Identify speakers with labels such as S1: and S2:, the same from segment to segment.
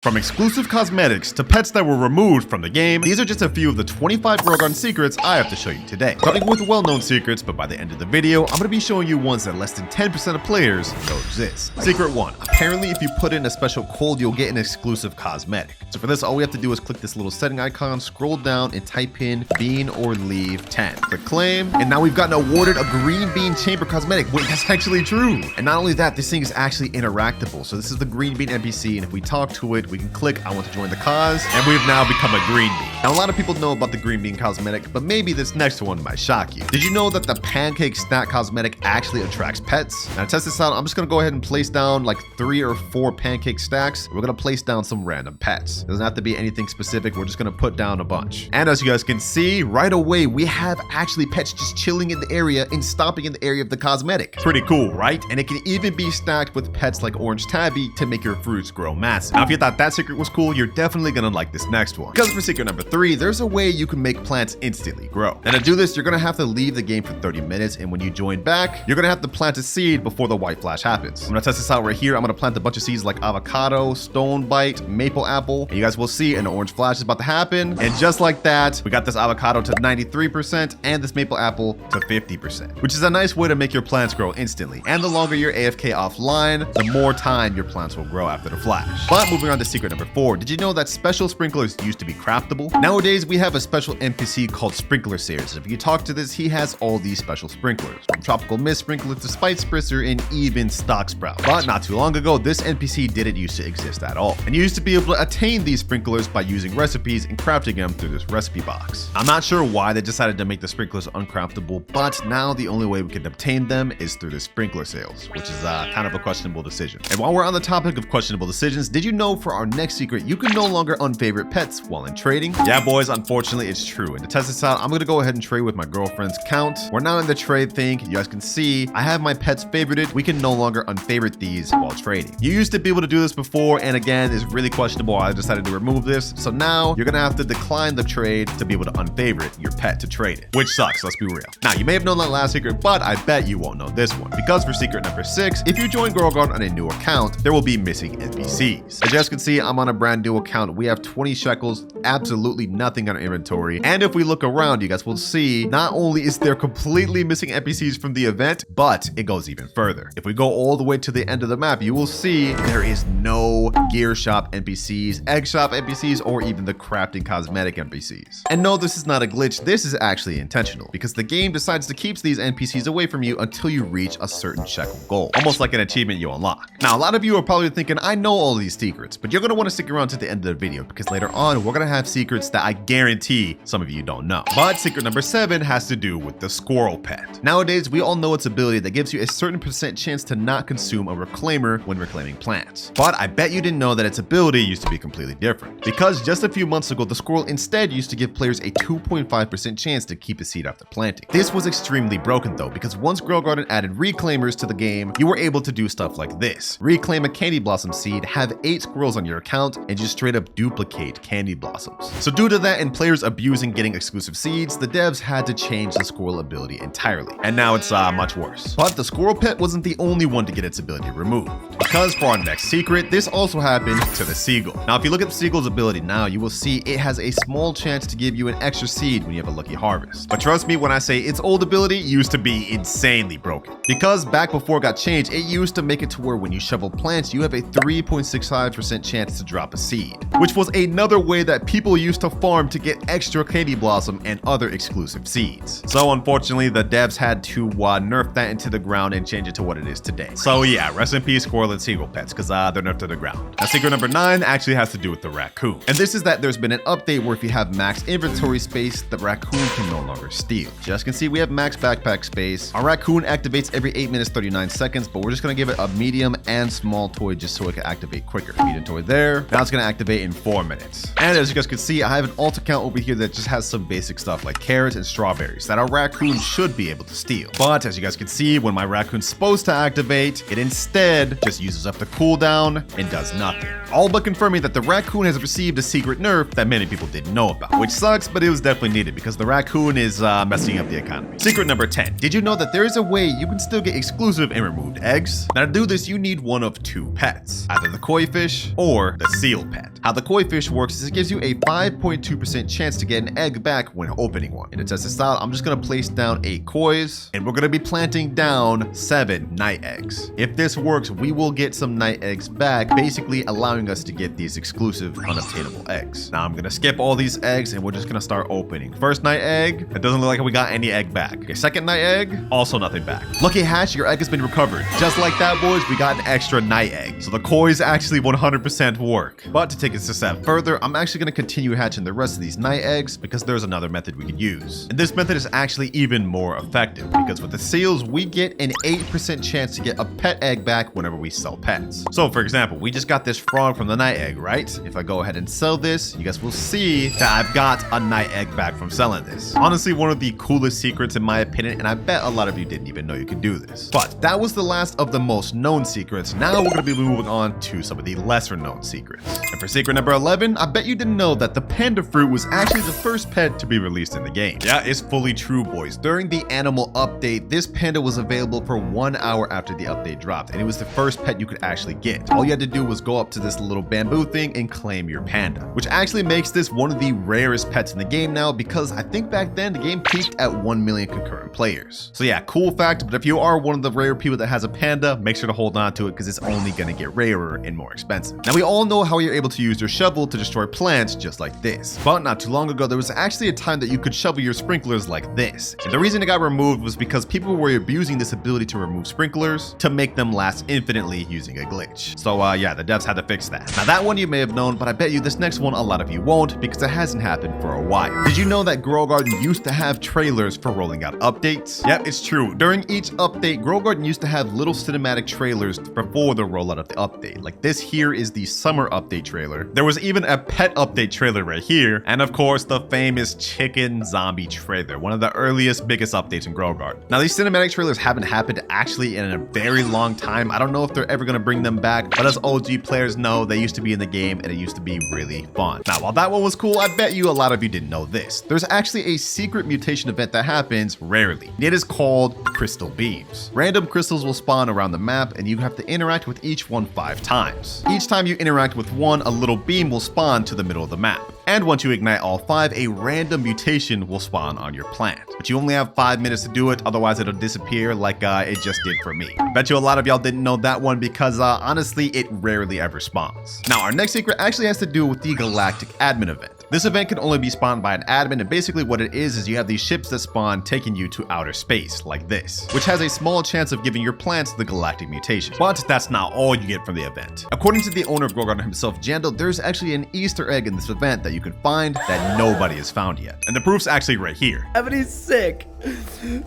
S1: From exclusive cosmetics to pets that were removed from the game, these are just a few of the 25 Grogarden secrets I have to show you today. Starting with well-known secrets, but by the end of the video, I'm going to be showing you ones that less than 10% of players know exist. Secret 1. Apparently, if you put in a special code, you'll get an exclusive cosmetic. So for this, all we have to do is click this little setting icon, scroll down, and type in bean or leave 10. Click claim, and now we've gotten awarded a green bean chamber cosmetic. Wait, that's actually true. And not only that, this thing is actually interactable. So this is the green bean NPC, and if we talk to it, we can click I want to join the cause, and we've now become a green bean. Now a lot of people know about the green bean cosmetic, but maybe this next one might shock you. Did you know that the pancake snack cosmetic actually attracts pets? Now to test this out, I'm just gonna go ahead and place down like 3 or 4 pancake stacks. We're gonna place down some random pets. It doesn't have to be anything specific, we're just gonna put down a bunch. And as you guys can see, right away, we have actually pets just chilling in the area and stopping in the area of the cosmetic. Pretty cool, right? And it can even be stacked with pets like Orange Tabby to make your fruits grow massive. Now if you thought that secret was cool, you're definitely gonna like this next one. Because for secret number 3, there's a way you can make plants instantly grow. And to do this, you're gonna have to leave the game for 30 minutes, and when you join back, you're gonna have to plant a seed before the white flash happens. I'm gonna test this out right here. I'm gonna plant a bunch of seeds like avocado, stone bite, maple apple, and you guys will see an orange flash is about to happen. And just like that, we got this avocado to 93% and this maple apple to 50%, which is a nice way to make your plants grow instantly. And the longer you're AFK offline, the more time your plants will grow after the flash. But moving on to secret number 4, did you know that special sprinklers used to be craftable? Nowadays, we have a special NPC called Sprinkler Sayers. If you talk to this, he has all these special sprinklers, from Tropical Mist Sprinkler to Spice Spritzer and even Stock Sprout. But not too long ago, this NPC didn't used to exist at all. And you used to be able to attain these sprinklers by using recipes and crafting them through this recipe box. I'm not sure why they decided to make the sprinklers uncraftable, but now the only way we can obtain them is through the sprinkler sales, which is kind of a questionable decision. And while we're on the topic of questionable decisions, did you know for our next secret, you can no longer unfavorite pets while in trading? Yeah, boys, unfortunately, it's true. And to test this out, I'm gonna go ahead and trade with my girlfriend's count. We're now in the trade thing. You guys can see I have my pets favorited. We can no longer unfavorite these while trading. You used to be able to do this before, and again, it's really questionable. I decided to remove this. So now you're gonna have to decline the trade to be able to unfavorite your pet to trade it, which sucks, let's be real. Now, you may have known that last secret, but I bet you won't know this one, because for secret number 6, if you join Grogarden on a new account, there will be missing NPCs. As you guys can see, I'm on a brand new account. We have 20 shekels, absolutely nothing on our inventory. And if we look around, you guys will see not only is there completely missing NPCs from the event, but it goes even further. If we go all the way to the end of the map, you will see there is no gear shop NPCs, egg shop NPCs, or even the crafting cosmetic NPCs. And no, this is not a glitch. This is actually intentional, because the game decides to keep these NPCs away from you until you reach a certain shekel goal, almost like an achievement you unlock. Now, a lot of you are probably thinking, I know all these secrets, but you're going to want to stick around to the end of the video, because later on, we're going to have secrets that I guarantee some of you don't know. But secret number 7 has to do with the squirrel pet. Nowadays, we all know its ability that gives you a certain % chance to not consume a reclaimer when reclaiming plants. But I bet you didn't know that its ability used to be completely different, because just a few months ago, the squirrel instead used to give players a 2.5% chance to keep a seed after planting. This was extremely broken though, because once Grogarden added reclaimers to the game, you were able to do stuff like this. Reclaim a candy blossom seed, have 8 squirrels on your account, and just straight up duplicate candy blossoms. So due to that and players abusing getting exclusive seeds, the devs had to change the squirrel ability entirely. And now it's much worse. But the squirrel pet wasn't the only one to get its ability removed, because for our next secret, this also happened to the Seagull. Now, if you look at the Seagull's ability now, you will see it has a small chance to give you an extra seed when you have a lucky harvest. But trust me when I say its old ability used to be insanely broken, because back before it got changed, it used to make it to where when you shovel plants, you have a 3.65% chance to drop a seed, which was another way that people used to farm to get extra candy blossom and other exclusive seeds. So unfortunately, the devs had to nerf that into the ground and change it to what it is today. So yeah, rest in peace Squirrel and Seagull pets, because they're nerfed to the ground. Now secret number 9 actually has to do with the Raccoon. And this is that there's been an update where if you have max inventory space, the Raccoon can no longer steal. Just can see we have max backpack space. Our Raccoon activates every 8 minutes 39 seconds, but we're just gonna give it a medium and small toy just so it can activate quicker. Medium toy there. Now it's gonna activate in 4 minutes. And as you guys can see, I have an alt account over here that just has some basic stuff like carrots and strawberries that our Raccoon should be able to steal. But as you guys can see, when my Raccoon's supposed to activate, it instead just uses up the cooldown and does nothing. All but confirming that the Raccoon has received a secret nerf that many people didn't know about, which sucks, but it was definitely needed because the Raccoon is messing up the economy. Secret number 10. Did you know that there is a way you can still get exclusive and removed eggs? Now to do this, you need one of 2 pets, either the koi fish or or the seal pet. How the koi fish works is it gives you a 5.2% chance to get an egg back when opening one. And to test this out, I'm just gonna place down 8 kois, and we're gonna be planting down 7 night eggs. If this works, we will get some night eggs back, basically allowing us to get these exclusive unobtainable eggs. Now I'm gonna skip all these eggs and we're just gonna start opening. First night egg, it doesn't look like we got any egg back. Okay, second night egg, also nothing back. Lucky hatch, your egg has been recovered. Just like that, boys, we got an extra night egg. So the kois actually 100% work. But to take it a step further, I'm actually gonna continue hatching the rest of these night eggs because there's another method we could use. And this method is actually even more effective because with the seals, we get an 8% chance to get a pet egg back whenever we sell pets. So for example, we just got this frog from the night egg, right? If I go ahead and sell this, you guys will see that I've got a night egg back from selling this. Honestly, one of the coolest secrets in my opinion, and I bet a lot of you didn't even know you could do this. But that was the last of the most known secrets. Now we're gonna be moving on to some of the lesser known secrets. And for secret number 11, I bet you didn't know that the panda fruit was actually the first pet to be released in the game. Yeah, it's fully true, boys. During the animal update, this panda was available for 1 hour after the update dropped, and it was the first pet you could actually get. All you had to do was go up to this little bamboo thing and claim your panda, which actually makes this one of the rarest pets in the game now because I think back then the game peaked at 1 million concurrent players. So yeah, cool fact, but if you are one of the rare people that has a panda, make sure to hold on to it because it's only gonna get rarer and more expensive. Now we all know how you're able to use your shovel to destroy plants just like this, but not too long ago there was actually a time that you could shovel your sprinklers like this. And the reason it got removed was because people were abusing this ability to remove sprinklers to make them last infinitely using a glitch. So yeah, the devs had to fix that. Now that one you may have known, but I bet you this next one a lot of you won't because it hasn't happened for a while. Did you know that Grow Garden used to have trailers for rolling out updates? Yep, it's true. During each update, Grow Garden used to have little cinematic trailers before the rollout of the update. Like this here is the summer update trailer. There was even a pet update trailer right here. And of course, the famous chicken zombie trailer, one of the earliest, biggest updates in Grow Garden. Now these cinematic trailers haven't happened actually in a very long time. I don't know if they're ever gonna bring them back, but as OG players know, they used to be in the game and it used to be really fun. Now, while that one was cool, I bet you a lot of you didn't know this. There's actually a secret mutation event that happens rarely. It is called crystal beams. Random crystals will spawn around the map and you have to interact with each one 5 times. Each time you interact with one, a little beam will spawn to the middle of the map. And once you ignite all 5, a random mutation will spawn on your plant. But you only have 5 minutes to do it, otherwise it'll disappear like it just did for me. I bet you a lot of y'all didn't know that one because honestly, it rarely ever spawns. Now our next secret actually has to do with the Galactic admin event. This event can only be spawned by an admin, and basically what it is you have these ships that spawn taking you to outer space, like this, which has a small chance of giving your plants the Galactic mutation. But that's not all you get from the event. According to the owner of Grow Garden himself, Jandal, there's actually an Easter egg in this event that you can find that nobody has found yet. And the proof's actually right here.
S2: Everybody's sick.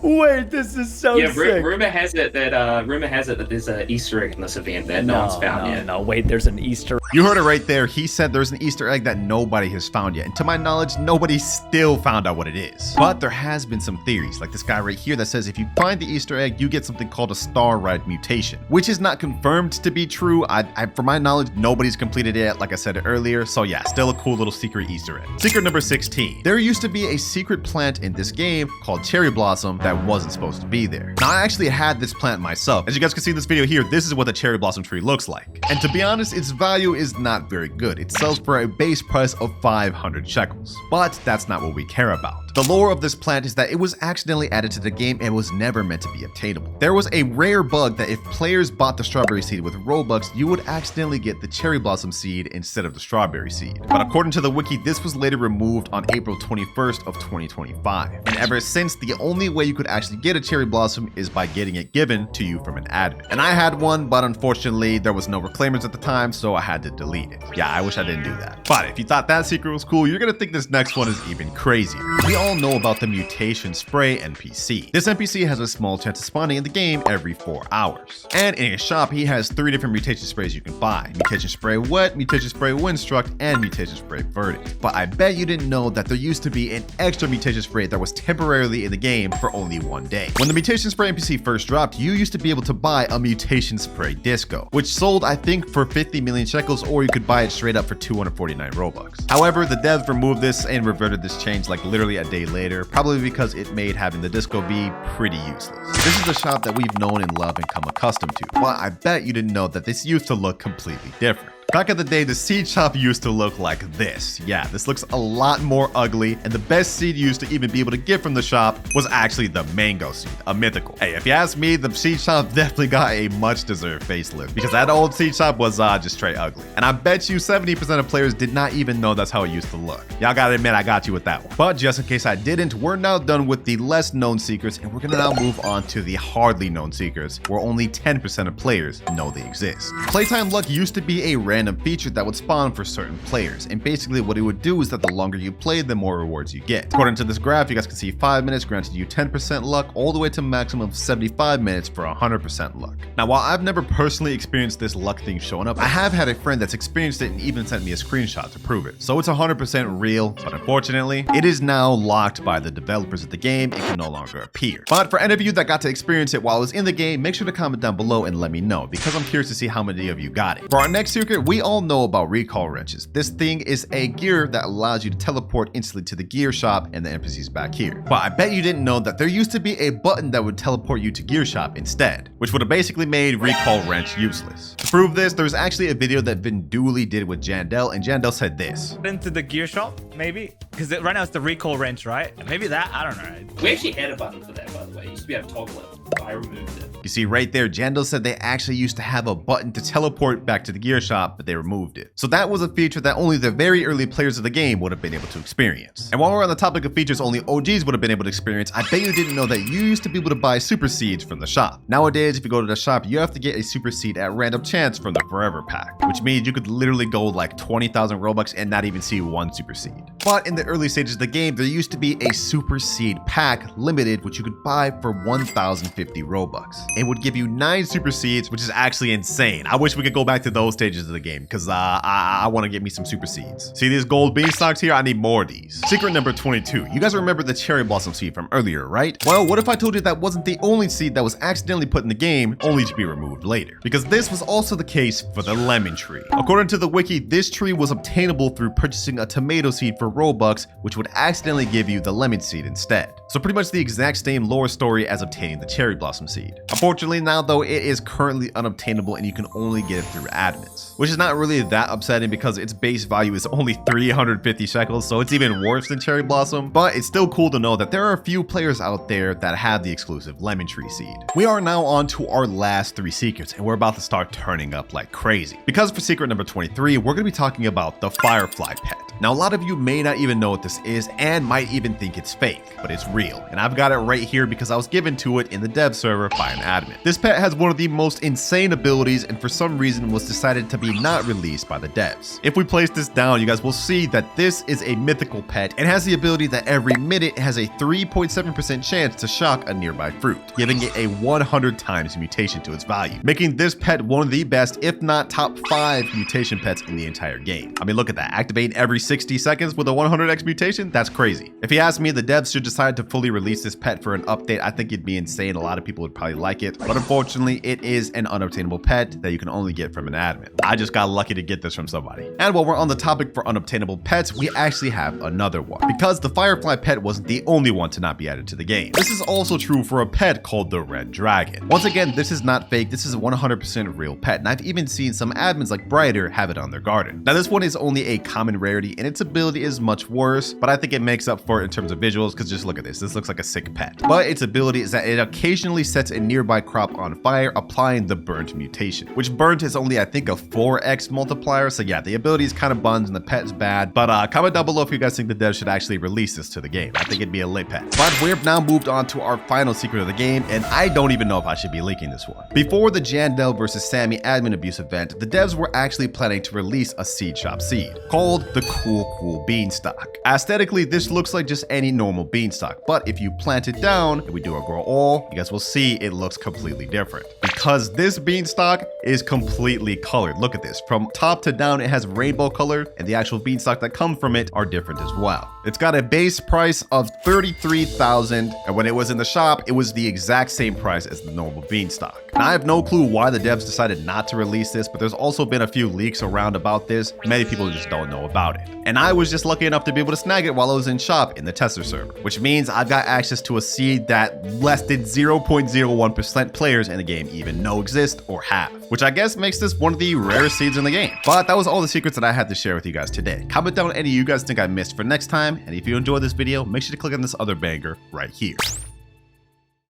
S2: Wait, this is so sick.
S3: Rumor has it that there's an Easter egg in this event that no one's found yet.
S2: No, wait, there's an Easter.
S1: You heard it right there. He said there's an Easter egg that nobody has found yet. And to my knowledge, nobody still found out what it is. But there has been some theories, like this guy right here that says if you find the Easter egg, you get something called a star ride mutation, which is not confirmed to be true. From my knowledge, nobody's completed it yet, like I said earlier. So yeah, still a cool little secret Easter egg. Secret number 16. There used to be a secret plant in this game called Cherry Blossom that wasn't supposed to be there. Now, I actually had this plant myself. As you guys can see in this video here, this is what the cherry blossom tree looks like. And to be honest, its value is not very good. It sells for a base price of 500 shekels. But that's not what we care about. The lore of this plant is that it was accidentally added to the game and was never meant to be obtainable. There was a rare bug that if players bought the strawberry seed with Robux, you would accidentally get the cherry blossom seed instead of the strawberry seed. But according to the wiki, this was later removed on April 21st of 2025. And ever since, the only way you could actually get a cherry blossom is by getting it given to you from an admin. And I had one, but unfortunately there was no reclaimers at the time, so I had to delete it. Yeah, I wish I didn't do that. But if you thought that secret was cool, you're gonna think this next one is even crazier. We all know about the mutation spray NPC. This NPC has a small chance of spawning in the game every 4 hours. And in his shop, he has 3 different mutation sprays you can buy. Mutation spray wet, mutation spray windstruck, and mutation spray verdict. But I bet you didn't know that there used to be an extra mutation spray that was temporarily in the game for only 1 day. When the mutation spray NPC first dropped, you used to be able to buy a mutation spray disco, which sold I think for 50 million shekels, or you could buy it straight up for 249 Robux. However, the devs removed this and reverted this change like literally a day later, probably because it made having the disco be pretty useless. This is the shop that we've known and loved and come accustomed to, but I bet you didn't know that this used to look completely different. Back in the day, the seed shop used to look like this. Yeah, this looks a lot more ugly, and the best seed used to even be able to get from the shop was actually the mango seed, a mythical. Hey, if you ask me, the seed shop definitely got a much deserved facelift because that old seed shop was just straight ugly. And I bet you 70% of players did not even know that's how it used to look. Y'all gotta admit, I got you with that one. But just in case I didn't, we're now done with the less known secrets, and we're gonna now move on to the hardly known secrets, where only 10% of players know they exist. Playtime luck used to be a random feature that would spawn for certain players, and basically what it would do is that the longer you play, the more rewards you get. According to this graph, you guys can see 5 minutes granted you 10% luck, all the way to maximum of 75 minutes for 100% luck. Now, while I've never personally experienced this luck thing showing up, I have had a friend that's experienced it and even sent me a screenshot to prove it. So it's 100% real, but unfortunately, it is now locked by the developers of the game and can no longer appear. But for any of you that got to experience it while it was in the game, make sure to comment down below and let me know, because I'm curious to see how many of you got it. For our next secret, we all know about recall wrenches. This thing is a gear that allows you to teleport instantly to the gear shop and the NPCs back here. But I bet you didn't know that there used to be a button that would teleport you to gear shop instead, which would have basically made recall wrench useless. To prove this, there's actually a video that Vin Dooley did with Jandel, and Jandel said this.
S2: Into the gear shop, maybe? Because right now it's the recall wrench, right? Maybe that? I don't know.
S3: We actually had a button for that, by the way. You used to be able to toggle it, but I removed it.
S1: You see right there, Jandel said they actually used to have a button to teleport back to the gear shop, but they removed it. So that was a feature that only the very early players of the game would have been able to experience. And while we're on the topic of features only OGs would have been able to experience, I bet you didn't know that you used to be able to buy super seeds from the shop. Nowadays, if you go to the shop, you have to get a super seed at random chance from the Forever Pack, which means you could literally go like 20,000 Robux and not even see one super seed. But in the early stages of the game, there used to be a super seed pack limited, which you could buy for 1,050 Robux. It would give you 9 super seeds, which is actually insane. I wish we could go back to those stages of the game because I want to get me some super seeds. See these gold beanstocks here? I need more of these. Secret number 22. You guys remember the cherry blossom seed from earlier, right? Well, what if I told you that wasn't the only seed that was accidentally put in the game, only to be removed later? Because this was also the case for the lemon tree. According to the wiki, this tree was obtainable through purchasing a tomato seed for Robux, which would accidentally give you the lemon seed instead. So pretty much the exact same lore story as obtaining the cherry blossom seed. Unfortunately now though, it is currently unobtainable and you can only get it through admins, which is not really that upsetting because its base value is only 350 shekels, so it's even worse than cherry blossom. But it's still cool to know that there are a few players out there that have the exclusive lemon tree seed. We are now on to our last 3 secrets, and we're about to start turning up like crazy. Because for secret number 23, we're going to be talking about the firefly pet. Now, a lot of you may not even know what this is and might even think it's fake, but it's real. And I've got it right here because I was given to it in the dev server by an admin. This pet has one of the most insane abilities and for some reason was decided to be not released by the devs. If we place this down, you guys will see that this is a mythical pet and has the ability that every minute has a 3.7% chance to shock a nearby fruit, giving it a 100 times mutation to its value, making this pet one of the best, if not top 5 mutation pets in the entire game. I mean, look at that. Activate every 60 seconds with a 100x mutation? That's crazy. If you ask me, the devs should decide to fully release this pet for an update. I think it'd be insane. A lot of people would probably like it, but unfortunately, it is an unobtainable pet that you can only get from an admin. I just got lucky to get this from somebody. And while we're on the topic for unobtainable pets, we actually have another one, because the firefly pet wasn't the only one to not be added to the game. This is also true for a pet called the red dragon. Once again, this is not fake. This is a 100% real pet, and I've even seen some admins like Brighter have it on their garden. Now, this one is only a common rarity, and its ability is much worse, but I think it makes up for it in terms of visuals, because just look at this. This looks like a sick pet. But its ability is that it occasionally sets a nearby crop on fire, applying the burnt mutation, which burnt is only, I think, a 4x multiplier. So yeah, the ability is kind of buns and the pet's bad, but comment down below if you guys think the devs should actually release this to the game. I think it'd be a lit pet. But we've now moved on to our final secret of the game, and I don't even know if I should be leaking this one. Before the Jandel versus Sammy admin abuse event, the devs were actually planning to release a seed shop seed called the Cool Beanstock. Aesthetically, this looks like just any normal beanstalk, but if you plant it down and we do a grow all, you guys will see it looks completely different, because this beanstalk is completely colored. Look at this. From top to down, it has rainbow color, and the actual beanstalk that come from it are different as well. It's got a base price of 33,000, and when it was in the shop, it was the exact same price as the normal beanstalk. Now, I have no clue why the devs decided not to release this, but there's also been a few leaks around about this. Many people just don't know about it. And I was just lucky enough to be able to snag it while I was in shop in the tester server, which means I've got access to a seed that less than 0.01% players in the game even even know exist or have, which I guess makes this one of the rarest seeds in the game. But that was all the secrets that I had to share with you guys today. Comment down any of you guys think I missed for next time, and if you enjoyed this video, make sure to click on this other banger right here.